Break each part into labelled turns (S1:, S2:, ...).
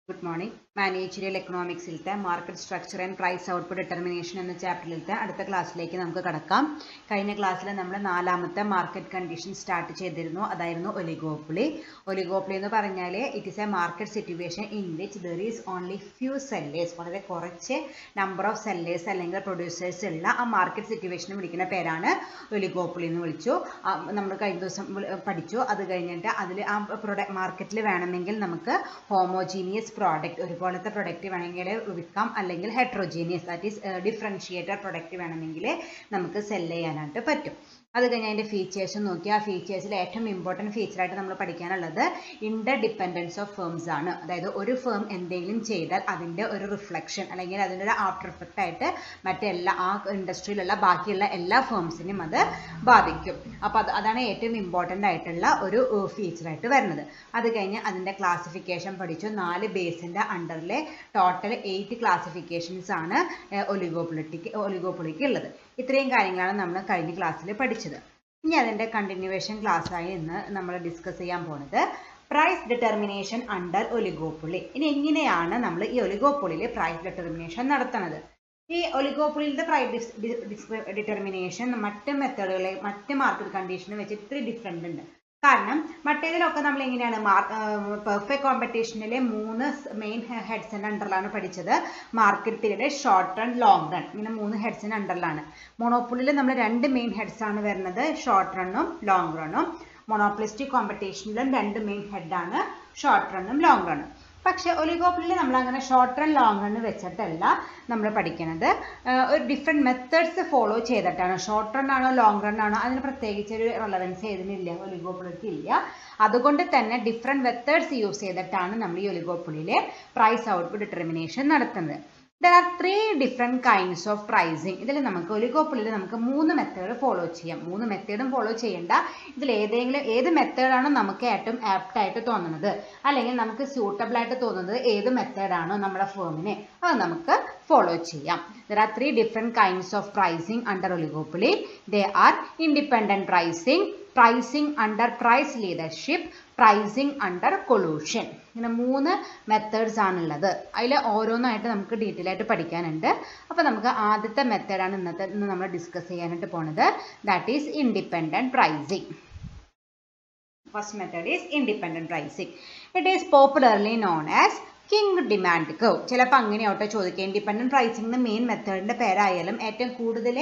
S1: Good morning. Managerial Economics Market Structure and Price Output Determination എന്ന ചാപ്റ്ററിലത്തെ അടുത്ത ക്ലാസ്സിലേക്ക് നമുക്ക് കടക്കാം. കഴിഞ്ഞ ക്ലാസ്സിൽ നമ്മൾ നാലാമത്തെ മാർക്കറ്റ് കണ്ടീഷൻ സ്റ്റാർട്ട് ചെയ്തിരുന്നു. അതായിരുന്നു ഒലിഗോപ്പൊളി. ഒലിഗോപ്പൊളി എന്ന് പറഞ്ഞാൽ it is A market situation in which there is only few sellers, വളരെ കുറച്ച് നമ്പർ ഓഫ് സെല്ലേഴ്സ് അല്ലെങ്കിൽ പ്രൊഡ്യൂസേഴ്സ് ഉള്ള ആ മാർക്കറ്റ് സിറ്റുവേഷനെ വിളിക്കുന്ന പേരാണ് ഒലിഗോപ്പൊളി എന്ന് വിളിച്ചു. നമ്മൾ കഴിഞ്ഞ ദിവസം പഠിച്ചു. അത് കഴിഞ്ഞിട്ട് അതിൽ ആ മാർക്കറ്റിൽ വേണമെങ്കിൽ നമുക്ക് ഹോമോജീനിയസ് പ്രോഡക്റ്റ്, ഒരുപോലത്തെ പ്രൊഡക്റ്റ് വേണമെങ്കിൽ വിൽക്കാം, അല്ലെങ്കിൽ heterogeneous that is differentiated product വേണമെങ്കിൽ നമുക്ക് സെല് ചെയ്യാനായിട്ട് പറ്റും. അത് കഴിഞ്ഞ് അതിൻ്റെ ഫീച്ചേഴ്സ് നോക്കി. ആ ഫീച്ചേഴ്സിൽ ഏറ്റവും ഇമ്പോർട്ടൻറ്റ് ഫീച്ചറായിട്ട് നമ്മൾ പഠിക്കാനുള്ളത് ഇന്റർ ഡിപ്പെൻഡൻസ് ഓഫ് ഫേംസ് ആണ്. അതായത് ഒരു ഫേം എന്തെങ്കിലും ചെയ്താൽ അതിൻ്റെ ഒരു റിഫ്ലക്ഷൻ അല്ലെങ്കിൽ അതിൻ്റെ ഒരു ആഫ്റ്റർ എഫക്റ്റ് ആയിട്ട് മറ്റെല്ലാ ആ ഇൻഡസ്ട്രിയിലുള്ള ബാക്കിയുള്ള എല്ലാ ഫേംസിനും അത് ബാധിക്കും. അപ്പോൾ അതാണ് ഏറ്റവും ഇമ്പോർട്ടൻ്റ് ആയിട്ടുള്ള ഒരു ഫീച്ചറായിട്ട് വരുന്നത്. അത് കഴിഞ്ഞ് അതിൻ്റെ ക്ലാസിഫിക്കേഷൻ പഠിച്ചു. 4 ബേസിൻ്റെ അണ്ടറിലെ ടോട്ടൽ 8 ക്ലാസിഫിക്കേഷൻസ് ആണ് ഒലിഗോപ്പൊളിക്ക് ഉള്ളത്. ഇത്രയും കാര്യങ്ങളാണ് നമ്മൾ കഴിഞ്ഞ ക്ലാസ്സിൽ പഠിച്ചത്. ഇനി അതിൻ്റെ കണ്ടിന്യൂവേഷൻ ക്ലാസ്സായി ഇന്ന് നമ്മൾ ഡിസ്കസ് ചെയ്യാൻ പോകുന്നത് പ്രൈസ് ഡിറ്റർമിനേഷൻ അണ്ടർ ഒലിഗോപ്പൊളി. ഇനി എങ്ങനെയാണ് നമ്മൾ ഈ ഒലിഗോപ്പൊളിയിൽ പ്രൈസ് ഡിറ്റർമിനേഷൻ നടത്തുന്നത്? ഈ ഒലിഗോപ്പൊളിയിലത്തെ പ്രൈസ് ഡിറ്റർമിനേഷൻ മറ്റ് മെത്തേഡുകളെ മറ്റ് മാർക്കറ്റ് കണ്ടീഷനെ വെച്ച് ഇത്തിരി ഡിഫറെൻ്റ് ഉണ്ട്. കാരണം മറ്റേതിലൊക്കെ നമ്മൾ എങ്ങനെയാണ് പെർഫെക്റ്റ് കോമ്പറ്റീഷനിലെ 3 മെയിൻ ഹെഡ്സിൻ്റെ അണ്ടറിലാണ് പഠിച്ചത്. Market period, short run, long run, ഇങ്ങനെ 3 ഹെഡ്സിൻ്റെ അണ്ടറിലാണ്. മൊണോപ്പൊളിയിൽ നമ്മൾ 2 മെയിൻ ഹെഡ്സ് ആണ് വരുന്നത്, ഷോർട്ട് റണ്ണും ലോങ് റണ്ണും. മൊണോപ്പൊളിസ്റ്റിക് കോമ്പറ്റീഷനിലും 2 മെയിൻ ഹെഡാണ്, ഷോർട്ട് റണ്ണും ലോങ് റണ്ണും. പക്ഷെ ഒലിഗോപ്പൊളിയിൽ നമ്മൾ അങ്ങനെ ഷോർട്ട് റൺ ലോങ് റൺ വെച്ചിട്ടല്ല നമ്മൾ പഠിക്കുന്നത്. ഒരു ഡിഫറെൻറ്റ് മെത്തേഡ്സ് ഫോളോ ചെയ്തിട്ടാണ്. ഷോർട്ട് റൺ ആണോ ലോങ് റൺ ആണോ അതിന് പ്രത്യേകിച്ച് ഒരു റെലവൻസ് ഇതിനില്ല, ഒലിഗോപ്പൊളിക്ക് ഇല്ല. അതുകൊണ്ട് തന്നെ ഡിഫറെൻറ്റ് മെത്തേഡ്സ് യൂസ് ചെയ്തിട്ടാണ് നമ്മൾ ഈ ഒലിഗോപ്പൊളിയിലെ പ്രൈസ് ഔട്ട്പുട്ട് ഡിറ്റർമിനേഷൻ നടത്തുന്നത്. There are 3 different kinds of pricing. ഇതിൽ നമുക്ക് ഒലിഗോപ്പൊളിയിൽ നമുക്ക് 3 മെത്തേഡ് ഫോളോ ചെയ്യാം. 3 മെത്തേഡും ഫോളോ ചെയ്യേണ്ട. ഇതിൽ ഏത് മെത്തേഡാണോ നമുക്ക് ഏറ്റവും ആപ്റ്റ് ആയിട്ട് തോന്നുന്നത് അല്ലെങ്കിൽ നമുക്ക് സ്യൂട്ടബിൾ ആയിട്ട് തോന്നുന്നത് ഏത് മെത്തേഡാണോ നമ്മുടെ ഫേമിന് അത് നമുക്ക് ഫോളോ ചെയ്യാം. There are 3 different kinds of pricing under oligopoly. They are independent pricing, pricing under price leadership, pricing under കൊളൂഷൻ. ഇങ്ങനെ 3 മെത്തേഡ്സ് ആണുള്ളത്. അതിൽ ഓരോന്നായിട്ട് നമുക്ക് ഡീറ്റെയിൽ ആയിട്ട് പഠിക്കാനുണ്ട്. അപ്പോൾ നമുക്ക് ആദ്യത്തെ മെത്തേഡാണ് ഇന്ന് നമ്മൾ ഡിസ്കസ് ചെയ്യാനായിട്ട് പോണത്. That is independent pricing. First method is independent pricing. It is popularly known as king demand curve. ചിലപ്പോൾ അങ്ങനെയാവട്ടെ ചോദിക്കുക. ഇൻഡിപെൻഡൻറ്റ് പ്രൈസിംഗിന് മെയിൻ മെത്തേഡിൻ്റെ പേരായാലും ഏറ്റവും കൂടുതൽ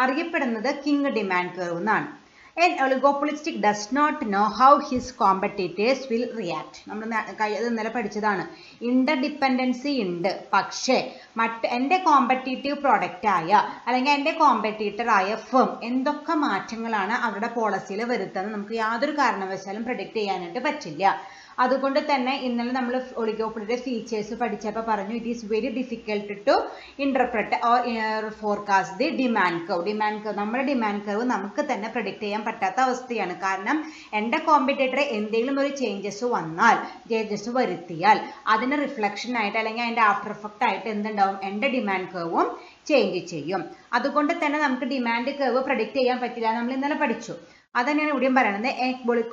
S1: അറിയപ്പെടുന്നത് കിങ് ഡിമാൻഡ് കർവ് എന്നാണ്. An oligopolistic does not know how his competitors will react. നമ്മൾ ഇന്നലെ പഠിച്ചതാണ്. ഇന്റർഡിപ്പെൻഡൻസി ഉണ്ട്, പക്ഷേ എൻ്റെ കോമ്പറ്റീറ്റീവ് പ്രൊഡക്റ്റ് ആയ അല്ലെങ്കിൽ എൻ്റെ കോമ്പറ്റീറ്റർ ആയ ഫേം എന്തൊക്കെ മാറ്റങ്ങളാണ് അവരുടെ പോളിസിയിൽ വരുത്തുന്നത് നമുക്ക് യാതൊരു കാരണവശാലും പ്രെഡിക്റ്റ് ചെയ്യാനായിട്ട് പറ്റില്ല. അതുകൊണ്ട് തന്നെ ഇന്നലെ നമ്മൾ ഒലിഗോപ്പൊളിയുടെ ഫീച്ചേഴ്സ് പഠിച്ചപ്പോൾ പറഞ്ഞു it is very difficult to interpret or forecast the demand curve. നമ്മുടെ ഡിമാൻഡ് കർവ് നമുക്ക് തന്നെ പ്രെഡിക്റ്റ് ചെയ്യാൻ പറ്റാത്ത അവസ്ഥയാണ്. കാരണം എൻ്റെ കോമ്പറ്റേറ്ററെ എന്തെങ്കിലും ഒരു ചേഞ്ചസ് വരുത്തിയാൽ അതിന് റിഫ്ലക്ഷൻ ആയിട്ട് അല്ലെങ്കിൽ അതിൻ്റെ ആഫ്റ്റർ എഫക്റ്റ് ആയിട്ട് എന്തുണ്ടാവും, എൻ്റെ ഡിമാൻഡ് കർവും ചേഞ്ച് ചെയ്യും. അതുകൊണ്ട് തന്നെ നമുക്ക് ഡിമാൻഡ് കർവ് പ്രെഡിക്റ്റ് ചെയ്യാൻ പറ്റില്ല. നമ്മൾ ഇന്നലെ പഠിച്ചു. അതന്നെയാണ് ഇവിടെയും പറയുന്നത്.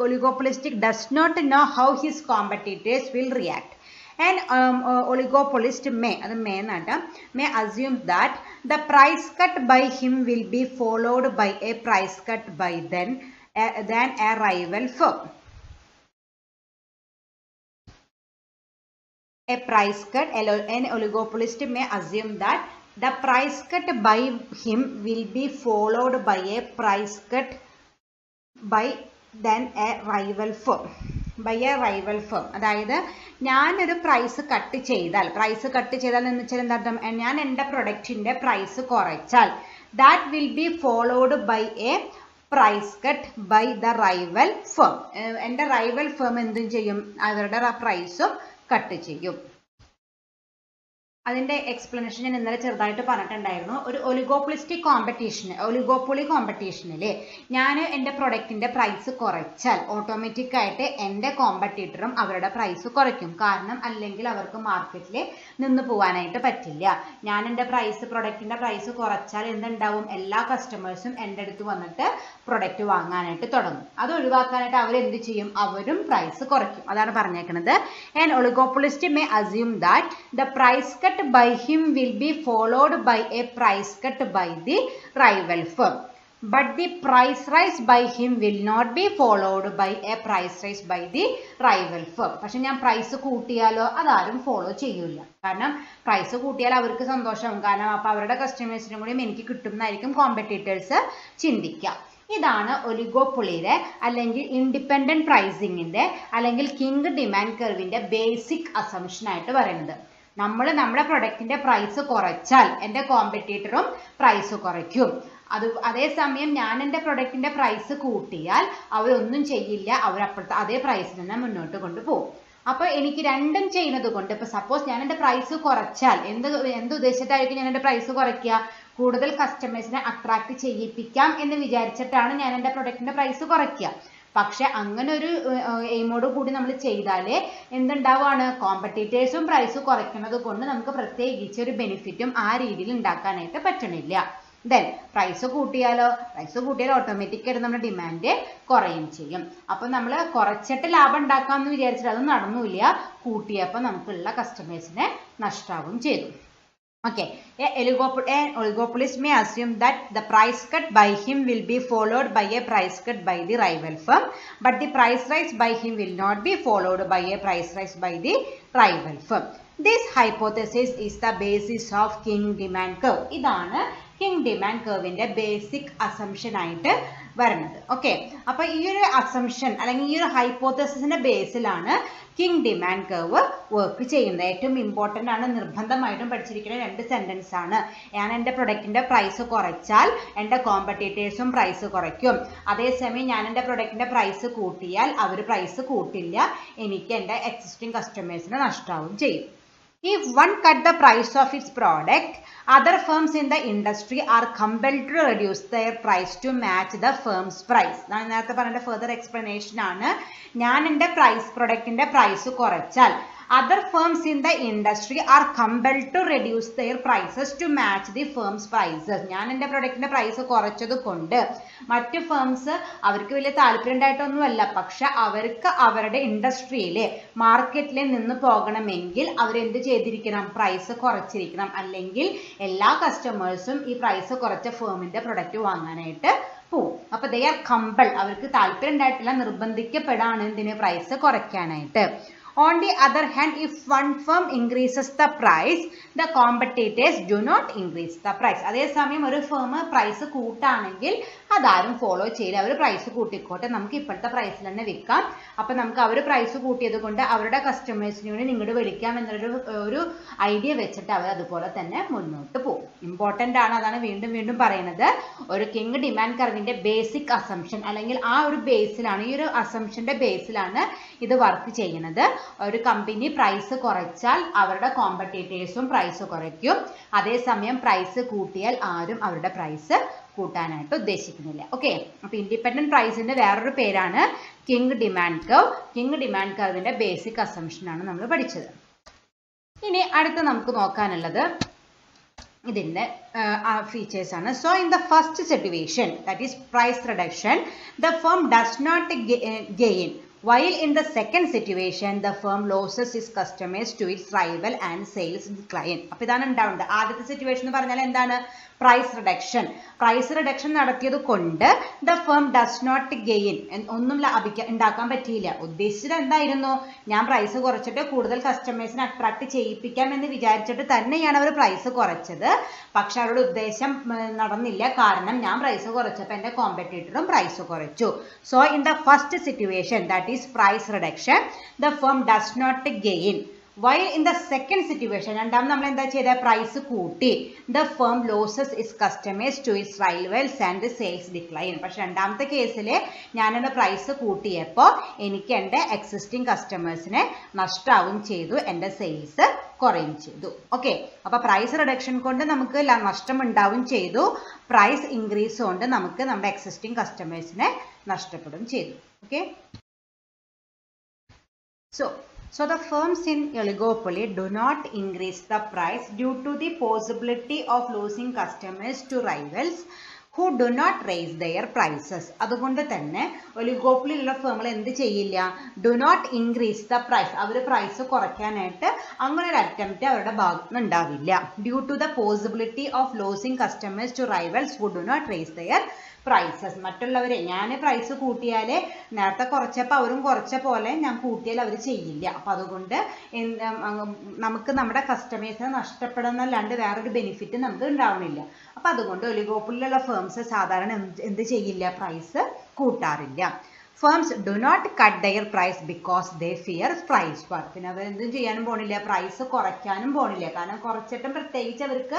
S1: Oligopolistic does not know how his competitors will react. And oligopolist may assume that the price cut by him will be followed by a price cut by than a rival firm. An oligopolist may assume that the price cut by him will be followed by a price cut by then a rival firm. അതായത് ഞാനൊരു price cut ചെയ്താൽ എന്ന് വെച്ചാൽ എന്താ അർത്ഥം, ഞാൻ എൻ്റെ പ്രൊഡക്റ്റിൻ്റെ പ്രൈസ് കുറച്ചാൽ that will be followed by a price cut by the rival firm. എൻ്റെ റൈവൽ ഫേം എന്തും ചെയ്യും, അവരുടെ പ്രൈസും കട്ട് ചെയ്യും. അതിന്റെ എക്സ്പ്ലനേഷൻ ഞാൻ ഇന്നലെ ചെറുതായിട്ട് പറഞ്ഞിട്ടുണ്ടായിരുന്നു. ഒരു ഒലിഗോപ്പൊളി കോമ്പറ്റീഷനിൽ ഞാൻ എൻ്റെ പ്രൊഡക്റ്റിന്റെ പ്രൈസ് കുറച്ചാൽ ഓട്ടോമാറ്റിക് ആയിട്ട് എൻ്റെ കോമ്പറ്റീറ്ററും അവരുടെ പ്രൈസ് കുറയ്ക്കും. കാരണം അല്ലെങ്കിൽ അവർക്ക് മാർക്കറ്റിൽ നിന്ന് പോകാനായിട്ട് പറ്റില്ല. ഞാൻ എൻ്റെ പ്രൊഡക്റ്റിന്റെ പ്രൈസ് കുറച്ചാൽ എന്തുണ്ടാവും, എല്ലാ കസ്റ്റമേഴ്സും എൻ്റെ അടുത്ത് വന്നിട്ട് പ്രൊഡക്റ്റ് വാങ്ങാനായിട്ട് തുടങ്ങും. അത് ഒഴിവാക്കാനായിട്ട് അവർ എന്ത് ചെയ്യും, അവരും പ്രൈസ് കുറയ്ക്കും. അതാണ് പറഞ്ഞേക്കുന്നത്. An oligopolist may assume that the price cut by him will be followed by a price cut by the rival firm, but the price rise by him will not be followed by a price rise by the rival firm. പക്ഷെ ഞാൻ price കൂട്ടിയാലോ അതാരും follow ചെയ്യൂല. കാരണം price കൂട്ടിയാൽ അവർക്ക് സന്തോഷമാവും. കാരണം അപ്പൊ അവരുടെ കസ്റ്റമേഴ്സിനും കൂടി എനിക്ക് കിട്ടുന്നതായിരിക്കും കോമ്പറ്റീറ്റേഴ്സ് ചിന്തിക്കുക. ഇതാണ് ഒലിഗോപ്പൊളിയുടെ അല്ലെങ്കിൽ ഇൻഡിപെൻഡന്റ് പ്രൈസിങ്ങിന്റെ അല്ലെങ്കിൽ കിങ് ഡിമാൻഡ് കർവിന്റെ ബേസിക് അസംഷൻ ആയിട്ട് പറയുന്നത്. നമ്മുടെ പ്രൊഡക്റ്റിന്റെ പ്രൈസ് കുറച്ചാൽ എൻ്റെ കോമ്പറ്റീറ്ററും പ്രൈസ് കുറയ്ക്കും. അതേസമയം ഞാൻ എൻ്റെ പ്രൊഡക്റ്റിന്റെ പ്രൈസ് കൂട്ടിയാൽ അവരൊന്നും ചെയ്യില്ല, അവരപ്പോഴത്തെ അതേ പ്രൈസിൽ തന്നെ മുന്നോട്ട് കൊണ്ടുപോകും. അപ്പൊ എനിക്ക് രണ്ടും ചെയ്യുന്നത് കൊണ്ട് ഇപ്പൊ സപ്പോസ് ഞാൻ എൻ്റെ പ്രൈസ് കുറച്ചാൽ എന്ത് ഉദ്ദേശിച്ചിട്ടായിരിക്കും ഞാൻ എൻ്റെ പ്രൈസ് കുറയ്ക്കുക, കൂടുതൽ കസ്റ്റമേഴ്സിനെ അട്രാക്ട് ചെയ്യിപ്പിക്കാം എന്ന് വിചാരിച്ചിട്ടാണ് ഞാൻ എൻ്റെ പ്രൊഡക്റ്റിന്റെ പ്രൈസ് കുറയ്ക്കുക. പക്ഷെ അങ്ങനെ ഒരു എയിമോട് കൂടി നമ്മൾ ചെയ്താലേ എന്തുണ്ടാവുകയാണ്, കോമ്പറ്റീറ്റേഴ്സും പ്രൈസ് കുറയ്ക്കുന്നത് കൊണ്ട് നമുക്ക് പ്രത്യേകിച്ച് ഒരു ബെനിഫിറ്റും ആ രീതിയിൽ ഉണ്ടാക്കാനായിട്ട് പറ്റണില്ല. ദെൻ പ്രൈസ് കൂട്ടിയാൽ ഓട്ടോമാറ്റിക്കായിട്ട് നമ്മുടെ ഡിമാൻഡ് കുറയും ചെയ്യും. അപ്പൊ നമ്മൾ കുറച്ചിട്ട് ലാഭം ഉണ്ടാക്കാമെന്ന് വിചാരിച്ചിട്ട് അത് നടന്നില്ല, കൂട്ടിയപ്പോൾ നമുക്കുള്ള കസ്റ്റമേഴ്സിനെ നഷ്ടമാവും ചെയ്തു. Okay, an oligopolist may assume that the price cut by him will be followed by a price cut by the rival firm, but the price rise by him will not be followed by a price rise by the rival firm. This hypothesis is the basis of King demand curve. ഇതാണ് king demand കർവിന്റെ basic assumption ആയിട്ട് വരുന്നത്. Okay, അപ്പൊ ഈ ഒരു assumption അല്ലെങ്കിൽ ഈ ഒരു ഹൈപ്പോത്തസിസിന്റെ ബേസിലാണ് കിങ് ഡിമാൻഡ് കർവ് വർക്ക് ചെയ്യുന്നത്. ഏറ്റവും ഇമ്പോർട്ടന്റ് ആണ്, നിർബന്ധമായിട്ടും പഠിച്ചിരിക്കുന്ന 2 സെന്റൻസ് ആണ്. ഞാൻ എൻ്റെ പ്രൊഡക്റ്റിന്റെ പ്രൈസ് കുറച്ചാൽ എൻ്റെ കോമ്പറ്റീറ്റേഴ്സും പ്രൈസ് കുറയ്ക്കും. അതേസമയം ഞാൻ എൻ്റെ പ്രൊഡക്റ്റിന്റെ പ്രൈസ് കൂട്ടിയാൽ അവർ പ്രൈസ് കൂട്ടില്ല, എനിക്ക് എൻ്റെ എക്സിസ്റ്റിംഗ് കസ്റ്റമേഴ്സിന് നഷ്ടമാവും ചെയ്യും. If one cut the price of its product, other firms in the industry are compelled to reduce their price to match the firm's price. ഞാൻ നേരത്തെ പറഞ്ഞ ഫർദർ എക്സ്പ്ലനേഷൻ ആണ്. ഞാൻ എൻ്റെ പ്രൊഡക്റ്റിന്റെ പ്രൈസ് കുറച്ചാൽ other firms in the industry are compelled to reduce their prices to match the firm's prices. ഞാൻ എൻ്റെ പ്രൊഡക്റ്റിന്റെ price കുറച്ചത് കൊണ്ട് മറ്റു ഫേംസ് അവർക്ക് വലിയ താല്പര്യം ഉണ്ടായിട്ടൊന്നുമല്ല, പക്ഷെ അവർക്ക് അവരുടെ ഇൻഡസ്ട്രിയിലെ മാർക്കറ്റിൽ നിന്ന് പോകണമെങ്കിൽ അവരെന്ത് ചെയ്തിരിക്കണം, പ്രൈസ് കുറച്ചിരിക്കണം. അല്ലെങ്കിൽ എല്ലാ കസ്റ്റമേഴ്സും ഈ പ്രൈസ് കുറച്ച ഫേമിന്റെ പ്രൊഡക്റ്റ് വാങ്ങാനായിട്ട് പോവും. അപ്പൊ ദേ ആർ കമ്പൽ, അവർക്ക് താല്പര്യം ഉണ്ടായിട്ടില്ല, നിർബന്ധിക്കപ്പെടാണ് എന്തിന്, പ്രൈസ് കുറയ്ക്കാനായിട്ട്. On the other hand, if one firm increases the price, the competitors do not increase the price. അതേസമയം ഒരു ഫേം പ്രൈസ് കൂട്ടാണെങ്കിൽ അതാരും ഫോളോ ചെയ്യില്ല, അവർ പ്രൈസ് കൂട്ടിക്കോട്ടെ, നമുക്ക് ഇപ്പോഴത്തെ പ്രൈസിൽ തന്നെ വിൽക്കാം. അപ്പൊ നമുക്ക് അവർ പ്രൈസ് കൂട്ടിയത് കൊണ്ട് അവരുടെ കസ്റ്റമേഴ്സിനെ കൂടി ഇങ്ങോട്ട് വിളിക്കാം എന്നൊരു ഐഡിയ വെച്ചിട്ട് അവർ അതുപോലെ തന്നെ മുന്നോട്ട് പോകും. ഇമ്പോർട്ടന്റ് ആണ്, അതാണ് വീണ്ടും വീണ്ടും പറയുന്നത്. ഒരു കിങ് ഡിമാൻഡ് കർവിന്റെ ബേസിക് അസംഷൻ അല്ലെങ്കിൽ ആ ഒരു ബേസിലാണ്, ഈ ഒരു അസംഷന്റെ ബേസിലാണ് ഇത് വർക്ക് ചെയ്യുന്നത്. ഒരു കമ്പനി പ്രൈസ് കുറച്ചാൽ അവരുടെ കോമ്പറ്റീറ്റേഴ്സും പ്രൈസ് കുറയ്ക്കും. അതേസമയം പ്രൈസ് കൂട്ടിയാൽ ആരും അവരുടെ പ്രൈസ് കൂട്ടാനായിട്ട് ഉദ്ദേശിക്കുന്നില്ല. ഓക്കെ, അപ്പൊ ഇൻഡിപെൻഡന്റ് പ്രൈസിന്റെ വേറൊരു പേരാണ് king demand curve. King demand കർവിന്റെ ബേസിക് അസംഷൻ ആണ് നമ്മൾ പഠിച്ചത്. ഇനി അടുത്ത് നമുക്ക് നോക്കാനുള്ളത് ഇതിന്റെ ഫീച്ചേഴ്സ് ആണ്. So in the first situation, that is price reduction, the firm does not gain, while in the second situation the firm loses its customers to its rival and sales decline. അപ്പോൾ ഇതാണ് ഉണ്ടാവുന്നത്. ആദ്യത്തെ situation എന്ന് പറഞ്ഞാൽ എന്താണ്, price reduction നടത്തിയത് കൊണ്ട് the firm does not gain, ഒന്നും ഉണ്ടാക്കാൻ പറ്റിയില്ല. ഉദ്ദേശിച്ചത് എന്തായിരുന്നു, ഞാൻ പ്രൈസ് കുറച്ചിട്ട് കൂടുതൽ കസ്റ്റമേഴ്സിനെ അട്രാക്ട് ചെയ്യിപ്പിക്കാം എന്ന് വിചാരിച്ചിട്ട് തന്നെയാണ് അവർ പ്രൈസ് കുറച്ചത്. പക്ഷെ അവരുടെ ഉദ്ദേശം നടന്നില്ല, കാരണം ഞാൻ പ്രൈസ് കുറച്ചപ്പോൾ എൻ്റെ കോമ്പറ്റീറ്ററും പ്രൈസ് കുറച്ചു. So in the first situation, that is price reduction, the firm does not gain, While in the second situation, രണ്ടാമത് നമ്മൾ എന്താ ചെയ്ത പ്രൈസ് കൂട്ടി, the firm loses its customers to its rivals and the sales decline. പക്ഷെ രണ്ടാമത്തെ കേസിൽ ഞാനെൻ്റെ price കൂട്ടിയപ്പോൾ എനിക്ക് എൻ്റെ എക്സിസ്റ്റിംഗ് കസ്റ്റമേഴ്സിനെ നഷ്ടമാവും ചെയ്തു, എൻ്റെ സെയിൽസ് കുറയും ചെയ്തു. ഓക്കെ, അപ്പോൾ പ്രൈസ് റിഡക്ഷൻ കൊണ്ട് നമുക്ക് നഷ്ടം ഉണ്ടാവും ചെയ്തു, പ്രൈസ് ഇൻക്രീസ് കൊണ്ട് നമുക്ക് നമ്മുടെ എക്സിസ്റ്റിംഗ് കസ്റ്റമേഴ്സിനെ നഷ്ടപ്പെടും ചെയ്തു. Okay, So the firms in oligopoly do not increase the price due to the possibility of losing customers to rivals who do not raise their prices. അതുകൊണ്ട് തന്നെ ഒലിഗോപ്പൊളിയുള്ള ഫേമുകൾ എന്ത് ചെയ്യില്ല, do not increase the price, അവർ price കുറയ്ക്കാനായിട്ട് അങ്ങനെ ഒരു attempt അവരുടെ ഭാഗത്ത് നിന്ന് ഉണ്ടാവില്ല. Due to the possibility of losing customers to rivals who do not raise their prices. മറ്റുള്ളവരെ ഞാൻ പ്രൈസ് കൂട്ടിയാൽ നേരത്തെ കുറച്ചപ്പോൾ അവരും കുറച്ച പോലെ ഞാൻ കൂട്ടിയാൽ അവർ ചെയ്യില്ല. അപ്പം അതുകൊണ്ട് നമുക്ക് നമ്മുടെ കസ്റ്റമേഴ്സിനെ നഷ്ടപ്പെടുന്നല്ലാണ്ട് വേറൊരു ബെനിഫിറ്റ് നമുക്ക് ഉണ്ടാവണില്ല. അപ്പം അതുകൊണ്ട് ഒലിഗോപ്പൊളിയിലുള്ള ഫേംസ് സാധാരണ എന്ത് ചെയ്യില്ല, price കൂട്ടാറില്ല. Firms do not cut their price because they fear price war. പിന്നെ അവർ എന്തും ചെയ്യാനും പോണില്ല, പ്രൈസ് കുറയ്ക്കാനും പോണില്ല. കാരണം കുറച്ചിട്ടും പ്രത്യേകിച്ച് അവർക്ക്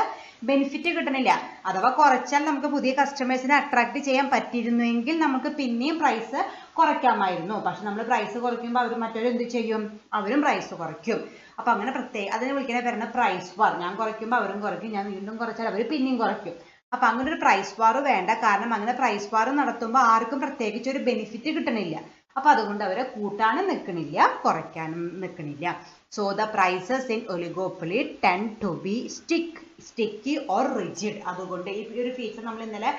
S1: ബെനിഫിറ്റ് കിട്ടണില്ല. അഥവാ കുറച്ചാൽ നമുക്ക് പുതിയ കസ്റ്റമേഴ്സിനെ അട്രാക്ട് ചെയ്യാൻ പറ്റിയിരുന്നുവെങ്കിൽ നമുക്ക് പിന്നെയും പ്രൈസ് കുറയ്ക്കാമായിരുന്നു. പക്ഷെ നമ്മൾ പ്രൈസ് കുറയ്ക്കുമ്പോൾ അവർ മറ്റൊരു എന്ത് ചെയ്യും, അവരും പ്രൈസ് കുറയ്ക്കും. അപ്പം അങ്ങനെ അതിനെ വിളിക്കുന്ന പേരാണ് പ്രൈസ് വാർ. ഞാൻ കുറയ്ക്കുമ്പോൾ അവരും കുറയ്ക്കും, ഞാൻ വീണ്ടും കുറച്ചാൽ അവർ പിന്നെയും കുറയ്ക്കും. അപ്പം അങ്ങനെ ഒരു പ്രൈസ് വാർ വേണ്ട. കാരണം അങ്ങനെ പ്രൈസ് വാർ നടത്തുമ്പോൾ ആർക്കും പ്രത്യേകിച്ച് ഒരു ബെനിഫിറ്റ് കിട്ടണില്ല. അപ്പം അതുകൊണ്ട് അവരെ കൂട്ടാനും നിൽക്കണില്ല, കുറയ്ക്കാനും നിൽക്കണില്ല. So the prices in oligopoly tend to be sticky or rigid. അതുകൊണ്ട് ഈ ഒരു ഫീച്ചർ നമ്മൾ ഇന്നലെ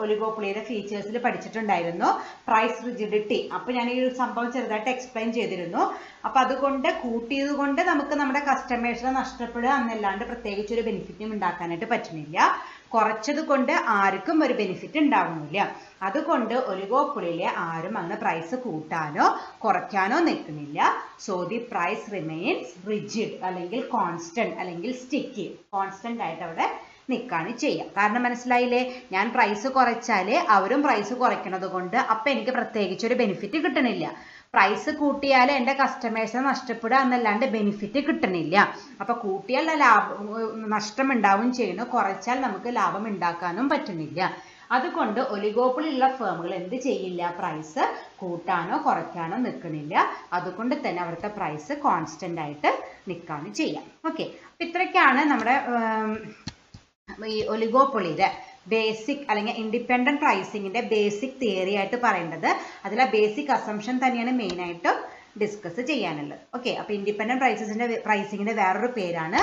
S1: ഒലിഗോപ്പൊളിയുടെ ഫീച്ചേഴ്സിൽ പഠിച്ചിട്ടുണ്ടായിരുന്നു, പ്രൈസ് റിജിഡിറ്റി. അപ്പോൾ ഞാൻ ഈ ഒരു സംഭവം ചെറുതായിട്ട് എക്സ്പ്ലെയിൻ ചെയ്തിരുന്നു. അപ്പോൾ അതുകൊണ്ട് കൂട്ടിയത് കൊണ്ട് നമുക്ക് നമ്മുടെ കസ്റ്റമേഴ്സിനെ നഷ്ടപ്പെടുക എന്നല്ലാണ്ട് പ്രത്യേകിച്ച് ഒരു ബെനിഫിറ്റും ഉണ്ടാക്കാനായിട്ട് പറ്റുന്നില്ല. കുറച്ചത് കൊണ്ട് ആർക്കും ഒരു ബെനിഫിറ്റ് ഉണ്ടാവുന്നില്ല. അതുകൊണ്ട് ഒലിഗോപ്പൊളിയിലെ ആരും അങ്ങനെ പ്രൈസ് കൂട്ടാനോ കുറയ്ക്കാനോ നിൽക്കുന്നില്ല. So the price remains rigid അല്ലെങ്കിൽ കോൺസ്റ്റന്റ് അല്ലെങ്കിൽ സ്റ്റിക്കി. കോൺസ്റ്റന്റ് ആയിട്ട് അവിടെ നിൽക്കുകയാണ് ചെയ്യുക. കാരണം മനസ്സിലായില്ലേ, ഞാൻ പ്രൈസ് കുറച്ചാൽ അവരും പ്രൈസ് കുറയ്ക്കുന്നത് കൊണ്ട് അപ്പം എനിക്ക് പ്രത്യേകിച്ച് ഒരു ബെനിഫിറ്റ് കിട്ടണില്ല. പ്രൈസ് കൂട്ടിയാൽ എൻ്റെ കസ്റ്റമേഴ്സിനെ നഷ്ടപ്പെടുക എന്നല്ലാണ്ട് ബെനിഫിറ്റ് കിട്ടണില്ല. അപ്പം കൂട്ടിയാൽ നഷ്ടം ഉണ്ടാവും ചെയ്യുന്നു, കുറച്ചാൽ നമുക്ക് ലാഭം ഉണ്ടാക്കാനും പറ്റുന്നില്ല. അതുകൊണ്ട് ഒലിഗോപ്പൊളിയുള്ള ഫേമുകൾ എന്ത് ചെയ്യില്ല, പ്രൈസ് കൂട്ടാനോ കുറയ്ക്കാനോ നിൽക്കണില്ല. അതുകൊണ്ട് തന്നെ അവിടുത്തെ പ്രൈസ് കോൺസ്റ്റന്റ് ആയിട്ട് നിൽക്കുകയാണ് ചെയ്യുക. ഓക്കെ, അപ്പം ഇത്രയൊക്കെയാണ് നമ്മുടെ ഈ ഒലിഗോപ്പൊളിയുടെ ബേസിക് അല്ലെങ്കിൽ ഇൻഡിപെൻഡന്റ് പ്രൈസിങ്ങിന്റെ ബേസിക് തിയറി ആയിട്ട് പറയേണ്ടത്. അതിലെ ബേസിക് അസംഷൻ തന്നെയാണ് മെയിൻ ആയിട്ടും ഡിസ്കസ് ചെയ്യാനുള്ളത്. ഓക്കെ, അപ്പോൾ ഇൻഡിപെൻഡന്റ് പ്രൈസിങ്ങിന്റെ വേറൊരു പേരാണ്